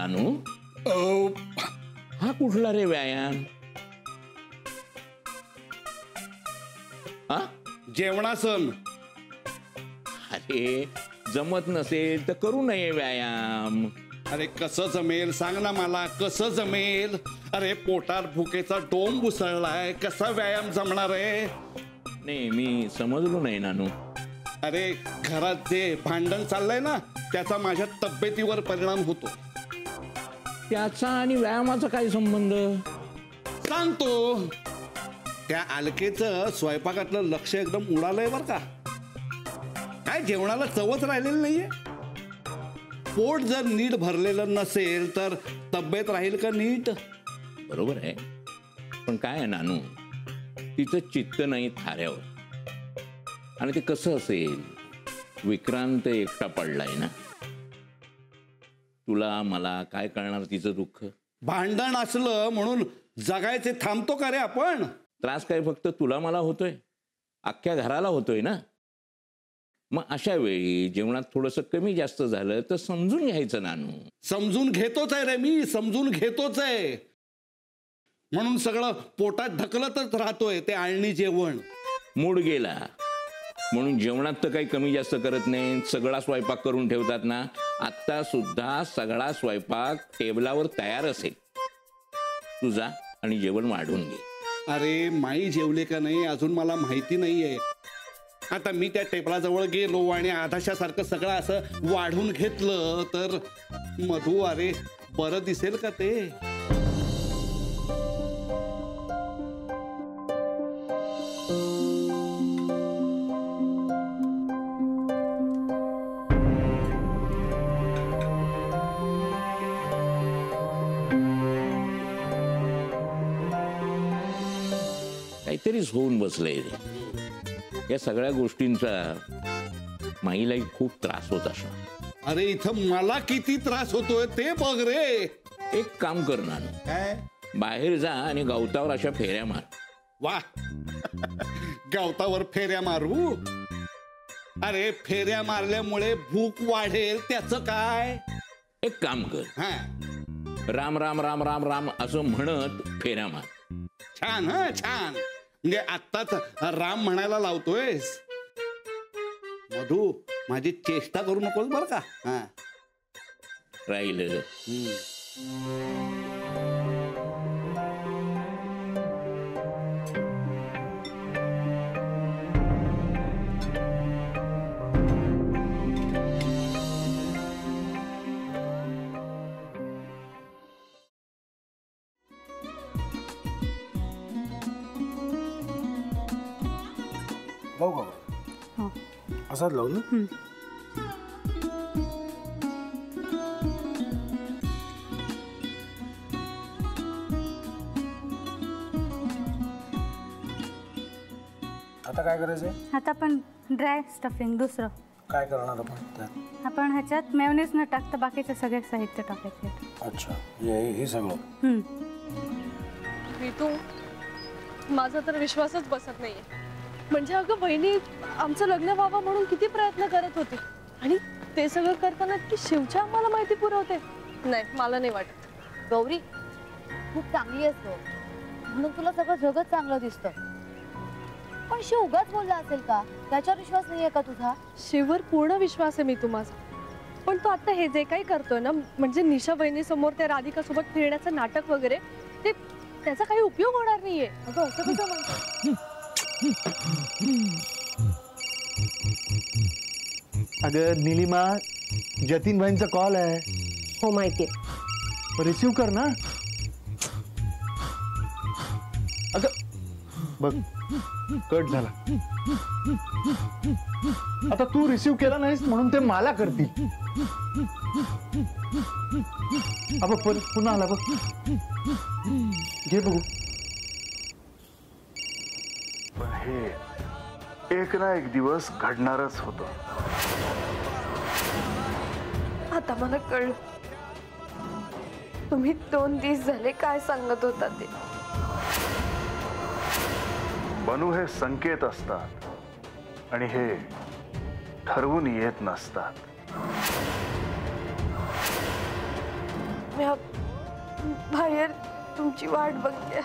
नानू? हा कुठला रे व्यायाम? हा जेवणासन. अरे जमत नसेल तर करू नये व्यायाम. अरे कसं जमेल सांग ना मला, कसं जमेल? अरे पोटात भुकेचा डोंब उसळलाय, कसा व्यायाम जमणार आहे? नाही मी समजलो नाही नानू. अरे घरात जे भांडण चाललंय ना त्याचा माझ्या तब्येतीवर परिणाम होतो. त्याचा आणि व्यायामाचा काय संबंध? सांगतो. त्या अलकेचं स्वयंपाकातलं लक्ष एकदम उडालंय बर का. काय जेवणाला चवच राहिलेली नाहीये. पोट जर नीट भरलेलं नसेल तर तब्येत राहील का नीट? बरोबर आहे, पण काय आहे नानू, तिचं चित्त नाही थाऱ्यावर. आणि ते कसं असेल, विक्रांत एकटा पडलाय ना. तुला मला काय कळणार तिचं दुःख? भांडण असलं म्हणून जगायचे थांबतो का रे आपण? त्रास काय फक्त तुला मला होतोय? अख्ख्या घराला होतोय ना. मग अशा वेळी जेवणात थोडंसं कमी जास्त झालं तर समजून घ्यायचं नानू. समजून घेतोच आहे रे मी, समजून घेतोच आहे. म्हणून सगळं पोटात ढकलतच राहतोय ते आळणी जेवण. मूड गेला म्हणून जेवणात तर काही कमी जास्त करत नाही, सगळा स्वयंपाक करून ठेवतात ना. आत्ता सुद्धा सगळा स्वयंपाक टेबलावर तयार असेल. तू जा आणि जेवण वाढून घे. अरे माई जेवले का नाही अजून मला माहिती नाहीये. आता मी त्या टेबलाजवळ गेलो आणि आधाशासारखं सगळं असं वाढून घेतलं तर मधू अरे बरं दिसेल का ते? काहीतरीच होऊन बसलंय रे. या सगळ्या गोष्टींचा माईलाही खूप त्रास होत असणार. अरे इथं मला किती त्रास होतोय ते बघ रे. एक काम कर नानू, काय? बाहेर जा आणि गवतावर अशा फेऱ्या मार. वा गवतावर फेऱ्या मारू? अरे फेऱ्या मारल्यामुळे भूक वाढेल त्याचं काय? एक काम कर, हा राम राम राम राम राम असं म्हणत फेऱ्या मार. छान. हा छान. म्हणजे आत्ताच राम म्हणायला लावतोयस. मधू माझी चेष्टा करू नकोस बर का. हा राहिलं लावू का? असाच लावू ना. आता काय करायचंय? आता आपण ड्राय स्टफिंग दुसरं काय करणार आपण त्यात? आपण ह्याच्यात मेयोनीज न टाकता बाकीचे सगळे साहित्य टाकायचे. अच्छा हे सगळं. ऋतू माझा तर विश्वासच बसत नाहीये. म्हणजे अगं बहिणी आमचं लग्न व्हावं म्हणून किती प्रयत्न करत होती आणि ते सगळं करताना ती शिवच्या आम्हाला माहिती पुरवते. नाही मला नाही वाटत. गौरी खूप चांगली असतो म्हणून तुला सगळं जगत चांगलं दिसतं, पण शिव उगाच बोलला असेल का? त्याच्यावर विश्वास नाहीये का तुझा? शिववर पूर्ण विश्वास आहे मी तुम्हाला, पण तो आता हे जे काही करतोय ना, म्हणजे निशा बहिणी समोर त्या राधिका सोबत फिरण्याचं नाटक वगैरे, ते त्याचा काही उपयोग होणार नाहीये. अगं असं कसं म्हणतो? अगं निलिमा, जतीन भाईंचा कॉल आहे. हो माहितीये. रिसीव कर ना. अगं बघ कट झाला. आता तू रिसीव केला नाहीस म्हणून ते मला करतील. अब पुन्हा आला बघ. घे बघू. पण हे एक ना एक दिवस घडणारच होतं. आता मला कळलं तुम्ही 2 दिवस झाले काय सांगत होता ते. बनू हे संकेत असतात आणि हे ठरवून येत नसतात. सौम्या बाहेर तुमची वाट बघते.